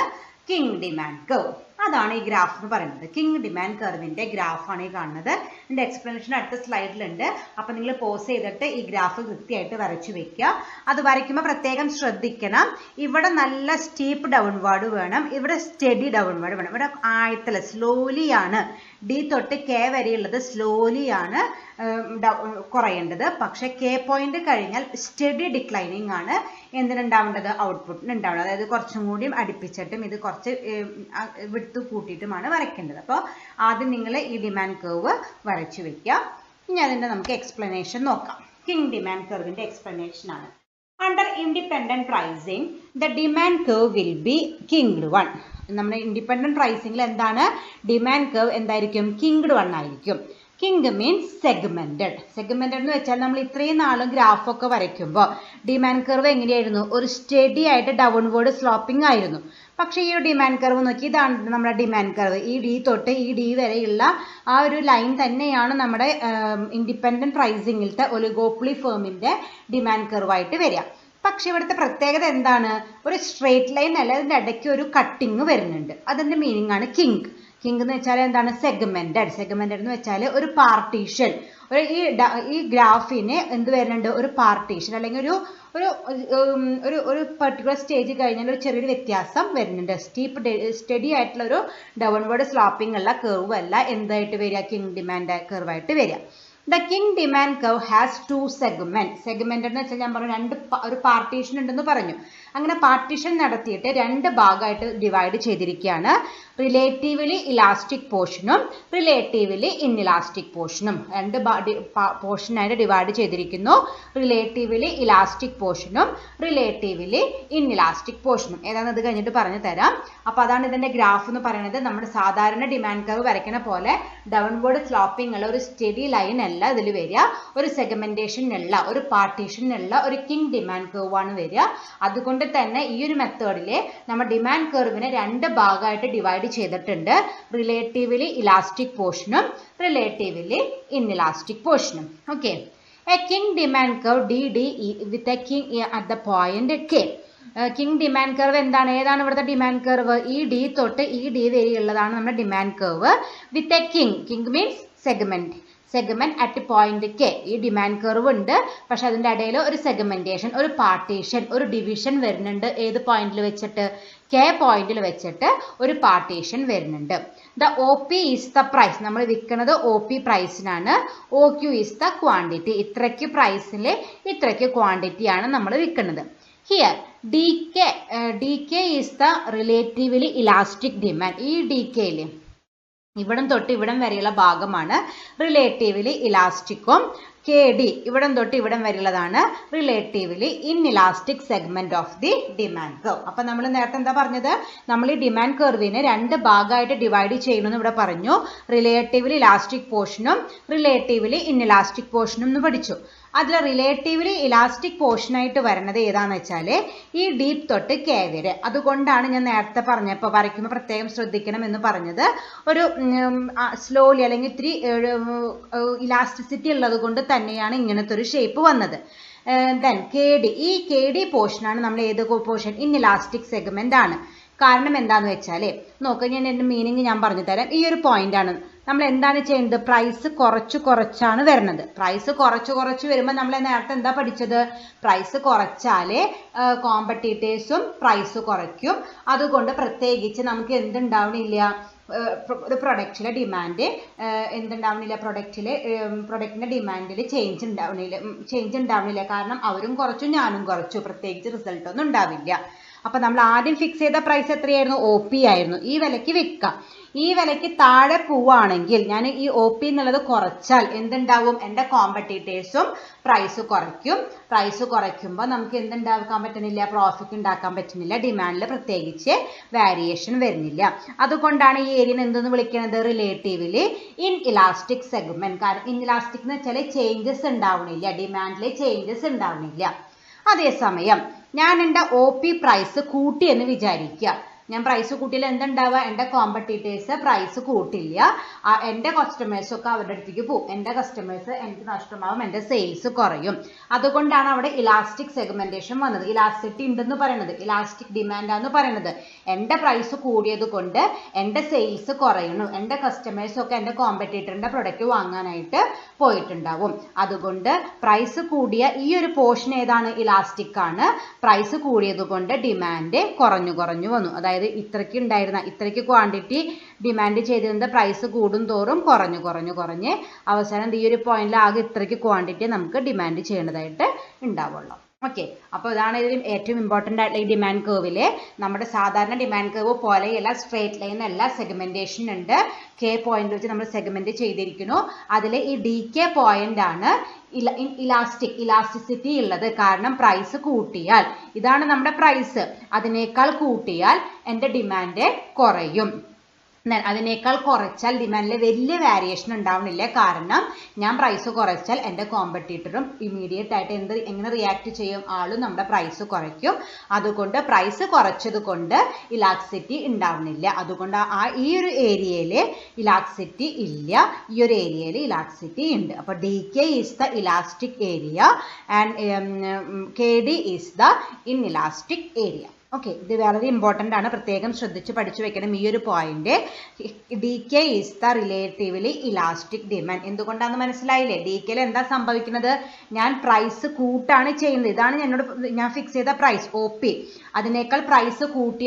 S1: കിങ് ഡിമാൻഡ് കർവ്. അതാണ് ഈ ഗ്രാഫ് എന്ന് പറയുന്നത്. കിങ് ഡിമാൻഡ് കർവിന്റെ ഗ്രാഫാണ് ഈ കാണുന്നത്. ഇതിന്റെ എക്സ്പ്ലനേഷൻ അടുത്ത സ്ലൈഡിലുണ്ട്. അപ്പം നിങ്ങൾ പോസ് ചെയ്തിട്ട് ഈ ഗ്രാഫ് കൃത്യമായിട്ട് വരച്ചു വെക്കുക. അത് വരയ്ക്കുമ്പോൾ പ്രത്യേകം ശ്രദ്ധിക്കണം, ഇവിടെ നല്ല സ്റ്റീപ്പ് ഡൗൺവേർഡ് വേണം, ഇവിടെ സ്റ്റഡി ഡൗൺവേർഡ് വേണം. ഇവിടെ ആഴത്തിൽ സ്ലോലിയാണ്, ഡി തൊട്ട് കെ വരെയുള്ളത് സ്ലോലിയാണ് കുറയേണ്ടത്. പക്ഷെ കെ പോയിന്റ് കഴിഞ്ഞാൽ സ്റ്റഡി ഡിക്ലൈനിങ് ആണ് എന്തിനുണ്ടാവേണ്ടത്, ഔട്ട്പുട്ടിന് ഉണ്ടാവേണ്ടത്. അതായത് കുറച്ചും കൂടിയും അടുപ്പിച്ചിട്ടും ഇത് കുറച്ച് വിട്ട് കൂട്ടിയിട്ടുമാണ് വരയ്ക്കേണ്ടത്. അപ്പോൾ ആദ്യം നിങ്ങൾ ഈ ഡിമാൻഡ് കർവ് വരച്ചു വെക്കുക. ഇനി അതിൻ്റെ നമുക്ക് എക്സ്പ്ലനേഷൻ നോക്കാം. കിങ് ഡിമാൻഡ് കർവിന്റെ എക്സ്പ്ലനേഷൻ ആണ്. Under independent pricing the demand curve will be kinked one. നമ്മുടെ ഇൻഡിപെൻഡന്റ് പ്രൈസിംഗിൽ എന്താണ്, ഡിമാൻഡ് കർവ് എന്തായിരിക്കും, കിങ്ഡ് വൺ ആയിരിക്കും. King means segmented. സെഗ്മെന്റഡ് എന്ന് വെച്ചാൽ നമ്മൾ ഇത്രയും നാളും ഗ്രാഫൊക്കെ വരയ്ക്കുമ്പോൾ ഡിമാൻഡ് കർവ് എങ്ങനെയായിരുന്നു, ഒരു സ്റ്റഡി ആയിട്ട് ഡൗൺവേർഡ് സ്ലോപ്പിംഗ് ആയിരുന്നു. പക്ഷേ ഈ ഒരു ഡിമാൻഡ് കർവ് നോക്കി, ഇതാണ് നമ്മുടെ ഡിമാൻഡ് കർവ്. ഈ ഡി തൊട്ട് ഈ ഡി വരെയുള്ള ആ ഒരു ലൈൻ തന്നെയാണ് നമ്മുടെ ഇൻഡിപെൻഡന്റ് പ്രൈസിങ്ങിലത്തെ ഒലിഗോപ്പൊളി ഫേമിന്റെ ഡിമാൻഡ് കർവായിട്ട് വരിക. പക്ഷെ ഇവിടുത്തെ പ്രത്യേകത എന്താണ്, ഒരു സ്ട്രെയിറ്റ് ലൈൻ അല്ല, അതിൻ്റെ ഇടയ്ക്ക് ഒരു കട്ടിങ് വരുന്നുണ്ട്. അതിൻ്റെ മീനിങ് ആണ് കിങ്. കിങ് എന്ന് വെച്ചാൽ എന്താണ്, സെഗ്മെന്റഡ്. സെഗ്മെന്റഡ് എന്ന് വെച്ചാൽ ഒരു പാർട്ടീഷൻ. ഈ ഗ്രാഫിന് എന്ത് വരുന്നുണ്ട്, ഒരു പാർട്ടീഷൻ അല്ലെങ്കിൽ ഒരു പെർട്ടിക്കുലർ സ്റ്റേജ് കഴിഞ്ഞാൽ ഒരു ചെറിയൊരു വ്യത്യാസം വരുന്നുണ്ട്. സ്റ്റഡി ആയിട്ടുള്ള ഒരു ഡൗൺവേർഡ് സ്ലോപ്പിംഗ് ഉള്ള കർവ് അല്ല എന്തായിട്ട് വരിക, കിങ് ഡിമാൻഡ് കർവായിട്ട് വരിക. The king demand curve has two segments. Segment എന്ന് വെച്ചാൽ ഞാൻ പറഞ്ഞു ഒരു പാർട്ടീഷൻ ഉണ്ടെന്ന് പറഞ്ഞു. അങ്ങനെ പാർട്ടീഷൻ നടത്തിയിട്ട് രണ്ട് ഭാഗമായിട്ട് ഡിവൈഡ് ചെയ്തിരിക്കുകയാണ്. റിലേറ്റീവ്ലി ഇലാസ്റ്റിക് പോർഷനും റിലേറ്റീവ്ലി ഇൻഇലാസ്റ്റിക് പോർഷനും രണ്ട് പോർഷനായിട്ട് ഡിവൈഡ് ചെയ്തിരിക്കുന്നു. റിലേറ്റീവ്ലി ഇലാസ്റ്റിക് പോർഷനും റിലേറ്റീവ്ലി ഇൻഇലാസ്റ്റിക് പോർഷനും. ഏതാണെന്ന് ഇത് കഴിഞ്ഞിട്ട് പറഞ്ഞു തരാം. അപ്പോൾ അതാണ് ഇതിന്റെ ഗ്രാഫ് എന്ന് പറയുന്നത്. നമ്മുടെ സാധാരണ ഡിമാൻഡ് കർവ് വരയ്ക്കുന്ന പോലെ ഡൗൺവേർഡ് സ്ലോപ്പിംഗ് ഉള്ള ഒരു സ്റ്റഡി ലൈൻ അല്ല ഇതിൽ വരിക. ഒരു സെഗ്മെന്റേഷൻ ഉള്ള ഒരു പാർട്ടീഷൻ ഉള്ള ഒരു കിങ് ഡിമാൻഡ് കർവ് ആണ് വരിക. അതുകൊണ്ട് തന്നെ ഈ ഒരു മെത്തേഡിലെ നമ്മൾ ഡിമാൻഡ് കർവിനെ രണ്ട് ഭാഗമായിട്ട് ഡിവൈഡ് ചെയ്തിട്ടുണ്ട്. റിലേറ്റീവ്ലി ഇലാസ്റ്റിക് പോർഷനും റിലേറ്റീവ്ലി ഇൻഇലാസ്റ്റിക് പോർഷനും. Okay, A king demand curve DD with a king at the point K. King demand curve എന്താണ്? ഏതാണ് ഇവിടുത്തെ ഡിമാൻഡ് കർവ്? ഈ D തൊട്ട് ഈ D വരെയുള്ളതാണ് നമ്മുടെ demand curve. With a king means segment at point K. ഈ demand curve ഉണ്ട്, പക്ഷെ അതിന്റെ ഇടയിൽ ഒരു സെഗ്മെന്റേഷൻ, ഒരു പാർട്ടീഷൻ, ഒരു ഡിവിഷൻ വരുന്നുണ്ട്. ഏത് പോയിന്റിൽ വെച്ചിട്ട്? K പോയിന്റിൽ വെച്ചിട്ട് ഒരു പാർട്ടീഷൻ വരുന്നുണ്ട്. The OP is the price. നമ്മൾ വിൽക്കുന്നത് OP പ്രൈസിനാണ്. OQ is the quantity. ഇത്രയ്ക്ക് പ്രൈസിൽ ഇത്രയ്ക്ക് ക്വാണ്ടിറ്റിയാണ് നമ്മൾ വിൽക്കുന്നത്. Here DK is the relatively elastic demand. ഈ DKയിൽ ഇവിടം തൊട്ട് ഇവിടം വരെയുള്ള ഭാഗമാണ് റിലേറ്റീവ്ലി ഇലാസ്റ്റിക്കും. KD ഇവിടം തൊട്ട് ഇവിടം വരെയുള്ളതാണ് relatively inelastic segment of the demand curve. അപ്പൊ നമ്മൾ നേരത്തെ എന്താ പറഞ്ഞത്? നമ്മൾ ഈ ഡിമാൻഡ് കർവിനെ രണ്ട് ഭാഗമായിട്ട് ഡിവൈഡ് ചെയ്യണമെന്ന് ഇവിടെ പറഞ്ഞു. റിലേറ്റീവ്ലി ഇലാസ്റ്റിക് പോർഷനും റിലേറ്റീവ്ലി ഇൻഇലാസ്റ്റിക് പോർഷനും എന്ന് പഠിച്ചു. അതിൽ റിലേറ്റീവ്ലി ഇലാസ്റ്റിക് പോർഷനായിട്ട് വരുന്നത് ഏതാന്ന് വെച്ചാൽ ഈ D തൊട്ട് K വരെ. അതുകൊണ്ടാണ് ഞാൻ നേരത്തെ പറഞ്ഞപ്പോൾ വരയ്ക്കുമ്പോൾ പ്രത്യേകം ശ്രദ്ധിക്കണം എന്ന് പറഞ്ഞത്. ഒരു സ്ലോലി അല്ലെങ്കിൽ ഇത്തിരി ഇലാസ്റ്റിസിറ്റി ഉള്ളത് കൊണ്ട് തന്നെയാണ് ഇങ്ങനത്തെ ഒരു ഷേപ്പ് വന്നത്. ദെൻ KD, ഈ KD പോർഷനാണ് നമ്മൾ ഏത് പോർഷൻ? ഇൻഇലാസ്റ്റിക് സെഗ്മെന്റ് ആണ്. കാരണം എന്താന്ന് വെച്ചാൽ നോക്കുക, ഞാൻ എൻ്റെ മീനിങ് ഞാൻ പറഞ്ഞു തരാം. ഈ ഒരു പോയിന്റ് ആണ് നമ്മൾ എന്താണ് ചെയ്യുന്നത്? പ്രൈസ് കുറച്ചാണ് വരുന്നത്. പ്രൈസ് കുറച്ച് വരുമ്പോൾ നമ്മൾ നേരത്തെ എന്താ പഠിച്ചത്? പ്രൈസ് കുറച്ചാലേ കോമ്പറ്റീറ്റേഴ്സും പ്രൈസ് കുറയ്ക്കും. അതുകൊണ്ട് പ്രത്യേകിച്ച് നമുക്ക് എന്തുണ്ടാവണില്ല? ഒരു പ്രൊഡക്റ്റിലെ ഡിമാൻഡ് എന്തുണ്ടാവണില്ല? പ്രൊഡക്റ്റിന്റെ ഡിമാൻഡിൽ ചേഞ്ച് ഉണ്ടാവണില്ല. കാരണം അവരും കുറച്ചു ഞാനും കുറച്ചു, പ്രത്യേകിച്ച് റിസൾട്ട് ഒന്നും ഉണ്ടാവില്ല. അപ്പൊ നമ്മൾ ആദ്യം ഫിക്സ് ചെയ്ത പ്രൈസ് എത്രയായിരുന്നു? OP ആയിരുന്നു. ഈ വിലയ്ക്ക് വിൽക്കാം. ഈ വിലയ്ക്ക് താഴെ പോവുകയാണെങ്കിൽ ഞാൻ ഈ OP എന്നുള്ളത് കുറച്ചാൽ എന്തുണ്ടാവും? എൻ്റെ കോമ്പറ്റീറ്റേഴ്സും പ്രൈസ് കുറയ്ക്കും. പ്രൈസ് കുറയ്ക്കുമ്പോൾ നമുക്ക് എന്തുണ്ടാക്കാൻ പറ്റുന്നില്ല? പ്രോഫിറ്റ് ഉണ്ടാക്കാൻ പറ്റുന്നില്ല. ഡിമാൻഡിൽ പ്രത്യേകിച്ച് വേരിയേഷൻ വരുന്നില്ല. അതുകൊണ്ടാണ് ഈ ഏരിയനെ എന്തെന്ന് വിളിക്കുന്നത്? Relatively inelastic segment. കാരണം ഇൻഇലാസ്റ്റിക് എന്ന് വെച്ചാൽ ചേഞ്ചസ് ഉണ്ടാവണില്ല, ഡിമാൻഡിൽ ചേഞ്ചസ് ഉണ്ടാവണില്ല. അതേസമയം ഞാൻ എൻ്റെ OP പ്രൈസ് കൂട്ടി എന്ന് വിചാരിക്കുക. ഞാൻ പ്രൈസ് കൂട്ടിയാൽ എന്തുണ്ടാവുക? എൻ്റെ കോമ്പറ്റീറ്റേഴ്സ് പ്രൈസ് കൂട്ടില്ല. എൻ്റെ കസ്റ്റമേഴ്സ് ഒക്കെ അവരുടെ അടുത്തേക്ക് പോകും. എൻ്റെ കസ്റ്റമേഴ്സ് എനിക്ക് നഷ്ടമാവും, എൻ്റെ സെയിൽസ് കുറയും. അതുകൊണ്ടാണ് അവിടെ ഇലാസ്റ്റിക് സെഗ്മെന്റേഷൻ വന്നത്. ഇലാസ്റ്റിറ്റി ഉണ്ടെന്ന് പറയുന്നത്, ഇലാസ്റ്റിക് ഡിമാൻഡാന്ന് പറയുന്നത്. എൻ്റെ പ്രൈസ് കൂടിയത് കൊണ്ട് എൻ്റെ സെയിൽസ് കുറയുന്നു. എൻ്റെ കസ്റ്റമേഴ്സ് ഒക്കെ എൻ്റെ കോമ്പറ്റീറ്ററിൻ്റെ പ്രൊഡക്റ്റ് വാങ്ങാനായിട്ട് പോയിട്ടുണ്ടാവും. അതുകൊണ്ട് പ്രൈസ് കൂടിയ ഈ ഒരു പോർഷൻ ഏതാണ്? ഇലാസ്റ്റിക് ആണ്. പ്രൈസ് കൂടിയത് കൊണ്ട് ഡിമാൻഡ് കുറഞ്ഞു വന്നു. അതായത് ഇത്രയ്ക്ക് ക്വാണ്ടിറ്റി ഡിമാൻഡ് ചെയ്തിരുന്ന പ്രൈസ് കൂടും തോറും കുറഞ്ഞ് അവസാനം ഈ ഒരു പോയിന്റിൽ ആകെ ഇത്രയ്ക്ക് ക്വാണ്ടിറ്റി നമുക്ക് ഡിമാൻഡ് ചെയ്യേണ്ടതായിട്ട് ഉണ്ടാവുള്ളൂ. ഓക്കെ, അപ്പോൾ ഇതാണ് ഇതിൽ ഏറ്റവും ഇമ്പോർട്ടൻ്റ് ആയിട്ടുള്ള ഈ ഡിമാൻഡ് കർവിലെ. നമ്മുടെ സാധാരണ ഡിമാൻഡ് കർവ് പോലെയല്ല, സ്ട്രേറ്റ് ലൈൻ അല്ല, സെഗ്മെന്റേഷൻ ഉണ്ട്. K പോയിന്റ് വെച്ച് നമ്മൾ സെഗ്മെന്റ് ചെയ്തിരിക്കുന്നു. അതിൽ ഈ DK പോയിന്റ് ആണ് ഇലാസ്റ്റിസിറ്റി ഉള്ളത്. കാരണം പ്രൈസ് കൂട്ടിയാൽ, ഇതാണ് നമ്മുടെ പ്രൈസ്, അതിനേക്കാൾ കൂട്ടിയാൽ എൻ്റെ ഡിമാൻഡ് കുറയും. അതിനേക്കാൾ കുറച്ചാൽ ഡിമാൻഡിൽ വലിയ വേരിയേഷൻ ഉണ്ടാവുന്നില്ല. കാരണം ഞാൻ പ്രൈസ് കുറച്ചാൽ എൻ്റെ കോമ്പറ്റീറ്ററും ഇമീഡിയറ്റ് ആയിട്ട് എങ്ങനെ റിയാക്ട് ചെയ്യും? ആളും നമ്മുടെ പ്രൈസ് കുറയ്ക്കും. അതുകൊണ്ട് പ്രൈസ് കുറച്ചത് കൊണ്ട് ഇലാസ്റ്റിസിറ്റി ഉണ്ടാവുന്നില്ല. അതുകൊണ്ട് ഈ ഒരു ഏരിയയിൽ ഇലാസ്റ്റിസിറ്റി ഇല്ല, ഈ ഒരു ഏരിയയിൽ ഇലാസ്റ്റിസിറ്റി ഉണ്ട്. അപ്പോൾ DK is the elastic area and KD is the inelastic area. Okay, ഇത് വളരെ ഇമ്പോർട്ടൻ്റ് ആണ്, പ്രത്യേകം ശ്രദ്ധിച്ച് പഠിച്ചു വെക്കണം ഈ ഒരു point. DK is the relatively elastic demand. എന്തുകൊണ്ടാണെന്ന് മനസ്സിലായില്ലേ? DKയിൽ എന്താ സംഭവിക്കുന്നത്? ഞാൻ പ്രൈസ് കൂട്ടാണ് ചെയ്യുന്നത്. ഇതാണ് ഞാൻ ഫിക്സ് ചെയ്ത പ്രൈസ് OP. അതിനേക്കാൾ പ്രൈസ് കൂട്ടി.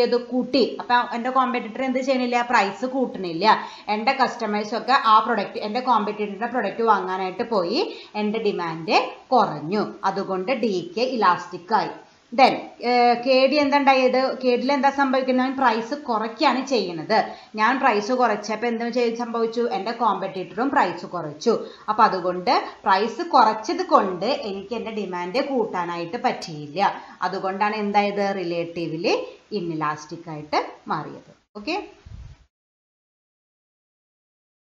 S1: അപ്പൊ എൻ്റെ കോമ്പറ്റീറ്റർ എന്ത് ചെയ്യണില്ല? പ്രൈസ് കൂട്ടണില്ല. എൻ്റെ കസ്റ്റമേഴ്സ് ഒക്കെ ആ പ്രൊഡക്റ്റ്, എൻ്റെ കോമ്പറ്റീറ്ററിന്റെ പ്രൊഡക്റ്റ് വാങ്ങാനായിട്ട് പോയി. എൻ്റെ ഡിമാൻഡ് കുറഞ്ഞു. അതുകൊണ്ട് DK ഇലാസ്റ്റിക് ആയി. ദെൻ KD എന്തുണ്ടായത്, KDയിൽ എന്താ സംഭവിക്കുന്നത്, ഞാൻ പ്രൈസ് കുറയ്ക്കുകയാണ് ചെയ്യുന്നത്. ഞാൻ പ്രൈസ് കുറച്ചപ്പോൾ എന്താ സംഭവിച്ചു, എൻ്റെ കോമ്പറ്റീറ്ററും പ്രൈസ് കുറച്ചു. അപ്പോൾ അതുകൊണ്ട് പ്രൈസ് കുറച്ചത് കൊണ്ട് എനിക്ക് എൻ്റെ ഡിമാൻഡ് കൂട്ടാനായിട്ട് പറ്റിയില്ല. അതുകൊണ്ടാണ് എന്തായത്, റിലേറ്റീവ്ലി ഇൻഇലാസ്റ്റിക് ആയിട്ട് മാറിയത്. Okay.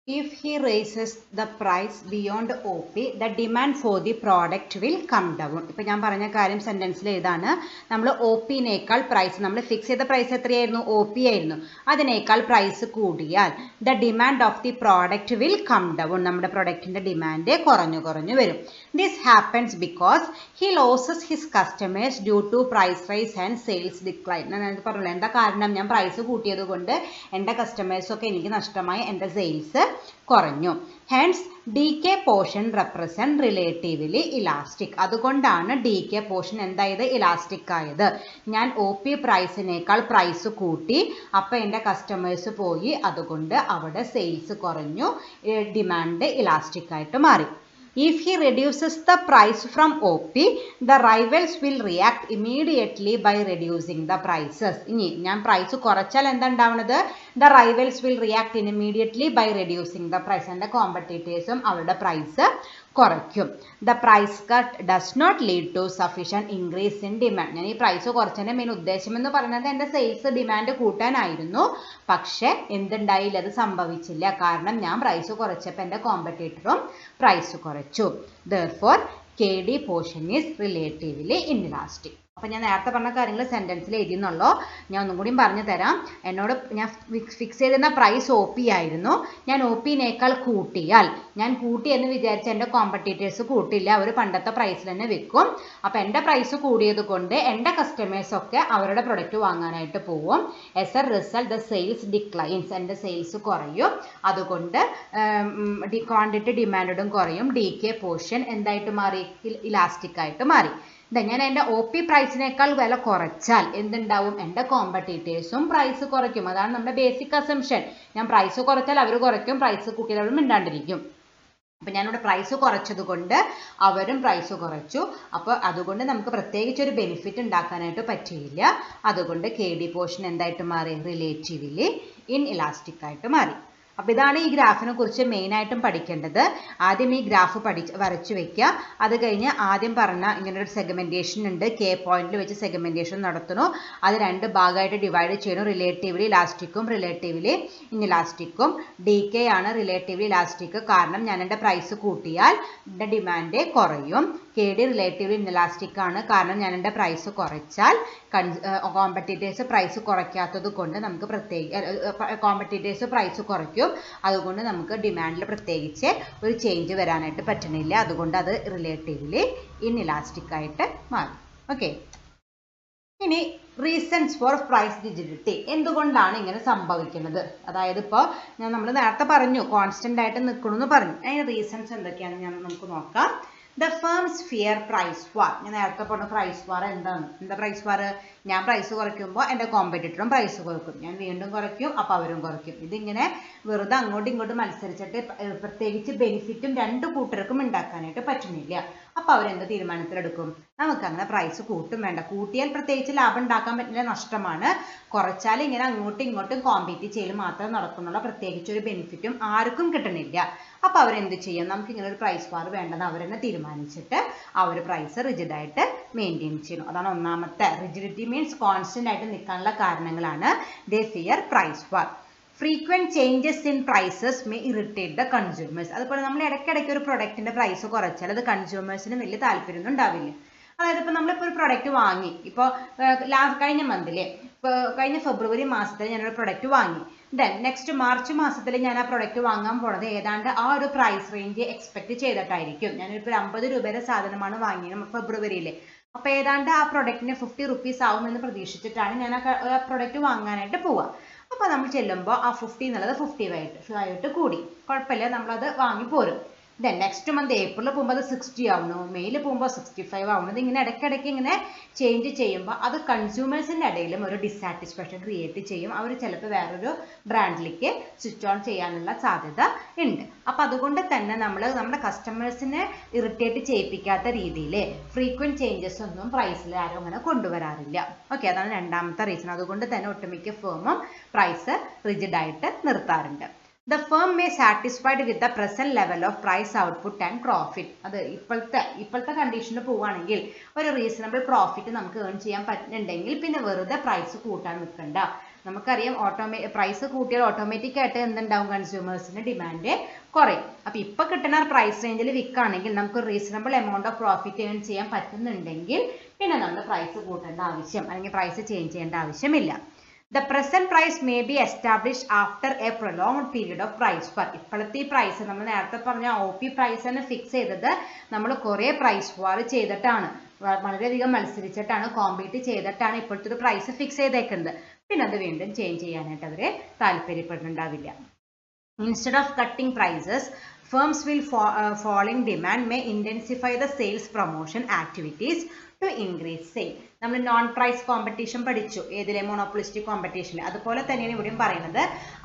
S1: If he raises the price beyond OP, the demand for the product will come down. ഇപ്പോൾ ഞാൻ പറഞ്ഞ കാര്യം സെൻറ്റൻസിൽ ഏതാണ്, നമ്മൾ OP-നേക്കാൾ പ്രൈസ്, നമ്മൾ ഫിക്സ് ചെയ്ത പ്രൈസ് എത്രയായിരുന്നു, OP ആയിരുന്നു, അതിനേക്കാൾ പ്രൈസ് കൂടിയാൽ the demand of the product will come down, നമ്മുടെ പ്രൊഡക്റ്റിൻ്റെ ഡിമാൻഡ് കുറഞ്ഞു വരും. This happens because he loses his customers due to price rise and sales decline. ഞാൻ പറഞ്ഞില്ല എന്താ കാരണം, ഞാൻ പ്രൈസ് കൂട്ടിയത് കൊണ്ട് എൻ്റെ കസ്റ്റമേഴ്സൊക്കെ എനിക്ക് നഷ്ടമായി, എൻ്റെ സെയിൽസ് കുറഞ്ഞു. Hence DK portion represent relatively elastic. അതുകൊണ്ടാണ് DK പോർഷൻ എന്തായത്, ഇലാസ്റ്റിക് ആയത്. ഞാൻ OP പ്രൈസിനേക്കാൾ പ്രൈസ് കൂട്ടി, അപ്പോൾ എൻ്റെ കസ്റ്റമേഴ്സ് പോയി, അതുകൊണ്ട് അവിടെ സെയിൽസ് കുറഞ്ഞു, ഡിമാൻഡ് ഇലാസ്റ്റിക് ആയിട്ട് മാറി. If he reduces the price from OP, the rivals will react immediately by reducing the prices. ഇനി ഞാൻ പ്രൈസ് കുറച്ചാൽ എന്താ ഉണ്ടാവുന്നത്, the rivals will react immediately by reducing the price. എൻ്റെ കോമ്പറ്റീറ്റേഴ്സും അവരുടെ പ്രൈസ് കുറയ്ക്കും. The price cut does not lead to sufficient increase in demand. ഞാൻ ഈ പ്രൈസ് കുറച്ചതിൻ്റെ മെയിൻ ഉദ്ദേശം എന്ന് പറയുന്നത് എൻ്റെ സെയിൽസ് ഡിമാൻഡ് കൂട്ടാനായിരുന്നു. പക്ഷെ എന്തുണ്ടായില്ല, അത് സംഭവിച്ചില്ല. കാരണം ഞാൻ പ്രൈസ് കുറച്ചപ്പോൾ എൻ്റെ കോമ്പറ്റീറ്ററും പ്രൈസ് കുറച്ചു. Therefore, KD portion is relatively inelastic. അപ്പോൾ ഞാൻ നേരത്തെ പറഞ്ഞ കാര്യങ്ങൾ സെൻറ്റൻസിൽ എഴുതിയെന്നുള്ളൂ. ഞാൻ ഒന്നും കൂടിയും പറഞ്ഞു തരാം. എന്നോട് ഞാൻ ഫിക്സ് ചെയ്തിരുന്ന പ്രൈസ് OP ആയിരുന്നു. ഞാൻ OP-നേക്കാൾ കൂട്ടിയാൽ, ഞാൻ കൂട്ടി എന്ന് വിചാരിച്ച് എൻ്റെ കോമ്പറ്റീറ്റേഴ്സ് കൂട്ടില്ല, അവർ പണ്ടത്തെ പ്രൈസിൽ തന്നെ വിൽക്കും. അപ്പോൾ എൻ്റെ പ്രൈസ് കൂടിയത് കൊണ്ട് എൻ്റെ കസ്റ്റമേഴ്സൊക്കെ അവരുടെ പ്രൊഡക്റ്റ് വാങ്ങാനായിട്ട് പോവും. As A result the sales declines, എൻ്റെ സെയിൽസ് കുറയും. അതുകൊണ്ട് ക്വാണ്ടിറ്റി ഡിമാൻഡും കുറയും. DK പോർഷൻ എന്തായിട്ട് മാറി, ഇലാസ്റ്റിക് ആയിട്ട് മാറി. ഞാൻ എൻ്റെ OP പ്രൈസിനേക്കാൾ വില കുറച്ചാൽ എന്തുണ്ടാവും, എൻ്റെ കോമ്പറ്റീറ്റേഴ്സും പ്രൈസ് കുറയ്ക്കും. അതാണ് നമ്മുടെ ബേസിക് അസംഷൻ. ഞാൻ പ്രൈസ് കുറച്ചാൽ അവർ കുറയ്ക്കും, പ്രൈസ് കൂട്ടിയാൽ അവർ മിണ്ടാണ്ടിരിക്കും. അപ്പം ഞാനിവിടെ പ്രൈസ് കുറച്ചത് കൊണ്ട് അവരും പ്രൈസ് കുറച്ചു. അപ്പോൾ അതുകൊണ്ട് നമുക്ക് പ്രത്യേകിച്ച് ഒരു ബെനിഫിറ്റ് ഉണ്ടാക്കാനായിട്ട് പറ്റിയില്ല. അതുകൊണ്ട് KD പോർഷൻ എന്തായിട്ട് മാറി, റിലേറ്റീവ്ലി ഇൻഇലാസ്റ്റിക് ആയിട്ട് മാറി. അപ്പോൾ ഇതാണ് ഈ ഗ്രാഫിനെ കുറിച്ച് മെയിനായിട്ടും പഠിക്കേണ്ടത്. ആദ്യം ഈ ഗ്രാഫ് വരച്ചു വെക്കുക. അത് കഴിഞ്ഞ് ആദ്യം പറഞ്ഞ ഇങ്ങനൊരു സെഗ്മെൻറ്റേഷൻ ഉണ്ട്, K പോയിന്റിൽ വെച്ച് സെഗ്മെൻറ്റേഷൻ നടത്തുന്നു. അത് രണ്ട് ഭാഗമായിട്ട് ഡിവൈഡ് ചെയ്യണം, റിലേറ്റീവ്ലി ഇലാസ്റ്റിക്കും റിലേറ്റീവ്ലി ഇൻഇലാസ്റ്റിക്കും. DK ആണ് റിലേറ്റീവ്ലി ഇലാസ്റ്റിക്, കാരണം ഞാൻ എൻ്റെ പ്രൈസ് കൂട്ടിയാൽ എൻ്റെ ഡിമാൻഡ് കുറയും. KD റിലേറ്റീവ്ലി ഇൻഇലാസ്റ്റിക് ആണ്, കാരണം ഞാൻ എൻ്റെ പ്രൈസ് കുറച്ചാൽ കോമ്പറ്റീറ്റേഴ്സ് പ്രൈസ് കുറയ്ക്കാത്തത് കൊണ്ട് നമുക്ക് കോമ്പറ്റീറ്റേഴ്സ് പ്രൈസ് കുറയ്ക്കും. അതുകൊണ്ട് നമുക്ക് ഡിമാൻഡിൽ പ്രത്യേകിച്ച് ഒരു ചേഞ്ച് വരാനായിട്ട് പറ്റണില്ല. അതുകൊണ്ട് അത് റിലേറ്റീവ്ലി ഇൻഇലാസ്റ്റിക് ആയിട്ട് മാറും. ഓക്കെ. ഇനി റീസൺസ് ഫോർ പ്രൈസ് റിജിഡിറ്റി, എന്തുകൊണ്ടാണ് ഇങ്ങനെ സംഭവിക്കുന്നത്. അതായത് ഇപ്പോൾ നമ്മൾ നേരത്തെ പറഞ്ഞു കോൺസ്റ്റന്റ് ആയിട്ട് നിൽക്കണമെന്ന് പറഞ്ഞു. അതിന് റീസൺസ് എന്തൊക്കെയാണെന്ന് നമുക്ക് നോക്കാം. The firms fear price war. ഞാൻ നേരത്തെ പറഞ്ഞ പ്രൈസ് വാർ എന്താണ്, എന്താ പ്രൈസ് വാർ, ഞാൻ പ്രൈസ് കുറയ്ക്കുമ്പോൾ എൻ്റെ കോമ്പറ്റീറ്ററും പ്രൈസ് കുറയ്ക്കും, ഞാൻ വീണ്ടും കുറയ്ക്കും, അപ്പോൾ അവരും കുറയ്ക്കും. ഇതിങ്ങനെ വെറുതെ അങ്ങോട്ടും ഇങ്ങോട്ടും മത്സരിച്ചിട്ട് പ്രത്യേകിച്ച് ബെനിഫിറ്റും രണ്ട് കൂട്ടർക്കും ഉണ്ടാക്കാനായിട്ട് പറ്റുന്നില്ല. അപ്പോൾ അവരെന്ത് തീരുമാനത്തിലെടുക്കും, നമുക്കങ്ങനെ പ്രൈസ് കൂട്ടും വേണ്ട, കൂട്ടിയാൽ പ്രത്യേകിച്ച് ലാഭം ഉണ്ടാക്കാൻ പറ്റില്ല, നഷ്ടമാണ്. കുറച്ചാൽ ഇങ്ങനെ അങ്ങോട്ടും ഇങ്ങോട്ടും കോമ്പീറ്റ് ചെയ്യൽ മാത്രം നടക്കുന്നുള്ള പ്രത്യേകിച്ച് ഒരു ബെനിഫിറ്റും ആർക്കും കിട്ടണില്ല. അപ്പോൾ അവരെന്ത് ചെയ്യും, നമുക്ക് ഇങ്ങനെ ഒരു പ്രൈസ് വാർ വേണ്ടെന്ന് അവരെന്നെ തീരുമാനിച്ചിട്ട് ആ ഒരു പ്രൈസ് റിജിഡായിട്ട് മെയിൻറ്റെയിൻ ചെയ്യണം. അതാണ് ഒന്നാമത്തെ. റിജിഡിറ്റി മീൻസ് കോൺസ്റ്റന്റ് ആയിട്ട് നിൽക്കാനുള്ള കാരണങ്ങളാണ്. They fear price war. Frequent changes in prices may irritate the consumers. അതുപോലെ നമ്മൾ ഇടയ്ക്കിടയ്ക്ക് ഒരു പ്രൊഡക്റ്റിന്റെ പ്രൈസ് കുറച്ചാൽ അത് കൺസ്യൂമേഴ്സിന് വലിയ താല്പര്യമൊന്നും ഉണ്ടാവില്ല. അതായത് ഇപ്പോൾ നമ്മളിപ്പോൾ ഒരു പ്രൊഡക്റ്റ് വാങ്ങി, ഇപ്പോൾ കഴിഞ്ഞ മന്തില്, ഇപ്പോൾ കഴിഞ്ഞ ഫെബ്രുവരി മാസത്തിൽ ഞാനൊരു പ്രൊഡക്റ്റ് വാങ്ങി. ദെൻ നെക്സ്റ്റ് മാർച്ച് മാസത്തിൽ ഞാൻ ആ പ്രൊഡക്റ്റ് വാങ്ങാൻ പോണത് ഏതാണ്ട് ആ ഒരു പ്രൈസ് റേഞ്ച് എക്സ്പെക്ട് ചെയ്തിട്ടായിരിക്കും. ഞാനിപ്പോൾ 50 രൂപയുടെ സാധനമാണ് വാങ്ങിയത് ഫെബ്രുവരിയിൽ. അപ്പോൾ ഏതാണ്ട് ആ പ്രൊഡക്റ്റിന് 50 റുപ്പീസ് ആവുമെന്ന് പ്രതീക്ഷിച്ചിട്ടാണ് ഞാൻ ആ പ്രൊഡക്റ്റ് വാങ്ങാനായിട്ട് പോവുക. അപ്പോൾ നമ്മൾ ചെല്ലുമ്പോൾ ആ 50 എന്നുള്ളത് 50 ആയിട്ട് കൂടി, കുഴപ്പമില്ല, നമ്മളത് വാങ്ങി പോരും. ദെൻ നെക്സ്റ്റ് മന്ത് ഏപ്രിൽ പോകുമ്പോൾ അത് 60 ആവുന്നു, മെയിൽ പോകുമ്പോൾ 65 ആവുന്നു. ഇത് ഇങ്ങനെ ഇടയ്ക്കിടയ്ക്ക് ഇങ്ങനെ ചേഞ്ച് ചെയ്യുമ്പോൾ അത് കൺസ്യൂമേഴ്സിൻ്റെ ഇടയിലും ഒരു ഡിസാറ്റിസ്ഫാക്ഷൻ ക്രിയേറ്റ് ചെയ്യും. അവർ ചിലപ്പോൾ വേറൊരു ബ്രാൻഡിലേക്ക് സ്വിച്ച് ഓൺ ചെയ്യാനുള്ള സാധ്യത ഉണ്ട്. അപ്പോൾ അതുകൊണ്ട് തന്നെ നമ്മൾ നമ്മുടെ കസ്റ്റമേഴ്സിനെ ഇറിറ്റേറ്റ് ചെയ്യിപ്പിക്കാത്ത രീതിയിൽ ഫ്രീക്വൻറ്റ് ചേഞ്ചസ് ഒന്നും പ്രൈസിൽ ആരും അങ്ങനെ കൊണ്ടുവരാറില്ല. ഓക്കെ, അതാണ് രണ്ടാമത്തെ റീസൺ. അതുകൊണ്ട് തന്നെ ഒട്ടുമിക്ക ഫേമും price റിജിഡായിട്ട് നിർത്താറുണ്ട്. The firm may satisfied with the present level of price output and profit. അത് ഇപ്പോഴത്തെ കണ്ടീഷനിൽ പോവുകയാണെങ്കിൽ ഒരു റീസണബിൾ പ്രോഫിറ്റ് നമുക്ക് ഏൺ ചെയ്യാൻ പറ്റുന്നുണ്ടെങ്കിൽ പിന്നെ വെറുതെ പ്രൈസ് കൂട്ടാൻ നിൽക്കണ്ട. നമുക്കറിയാം പ്രൈസ് കൂട്ടിയാൽ ഓട്ടോമാറ്റിക് ആയിട്ട് എന്തുണ്ടാവും, കൺസ്യൂമേഴ്സിന് ഡിമാൻഡ് കുറയും. അപ്പോൾ ഇപ്പോൾ കിട്ടുന്ന പ്രൈസ് റേഞ്ചിൽ വിൽക്കുകയാണെങ്കിൽ നമുക്ക് reasonable amount of profit earn ചെയ്യാൻ പറ്റുന്നുണ്ടെങ്കിൽ പിന്നെ നമ്മൾ പ്രൈസ് കൂട്ടേണ്ട ആവശ്യം അല്ലെങ്കിൽ പ്രൈസ് ചേഞ്ച് ചെയ്യേണ്ട ആവശ്യമില്ല. The present price may be established after a prolonged period of price war. ഇപ്പോഴത്തെ ഈ പ്രൈസ് നമ്മൾ നേരത്തെ പറഞ്ഞ OP പ്രൈസ് തന്നെ ഫിക്സ് ചെയ്തത് നമ്മൾ കുറേ പ്രൈസ് വാർ ചെയ്തിട്ടാണ്, വളരെയധികം മത്സരിച്ചിട്ടാണ്, കോമ്പീറ്റ് ചെയ്തിട്ടാണ് ഇപ്പോഴത്തെ ഒരു പ്രൈസ് ഫിക്സ് ചെയ്തേക്കുന്നത്. പിന്നെ അത് വീണ്ടും ചേഞ്ച് ചെയ്യാനായിട്ട് അവർ താല്പര്യപ്പെടുന്നുണ്ടാവില്ല. Instead of cutting prices, firms will falling demand may intensify the sales promotion activities to increase sale. നമ്മൾ നോൺ പ്രൈസ് കോമ്പറ്റീഷൻ പഠിച്ചു ഏതിലെ, മോണോപ്പൊളിസ്റ്റിക് കോമ്പറ്റീഷനിൽ. അതുപോലെ തന്നെയാണ് ഇവിടെയും പറയുന്നത്.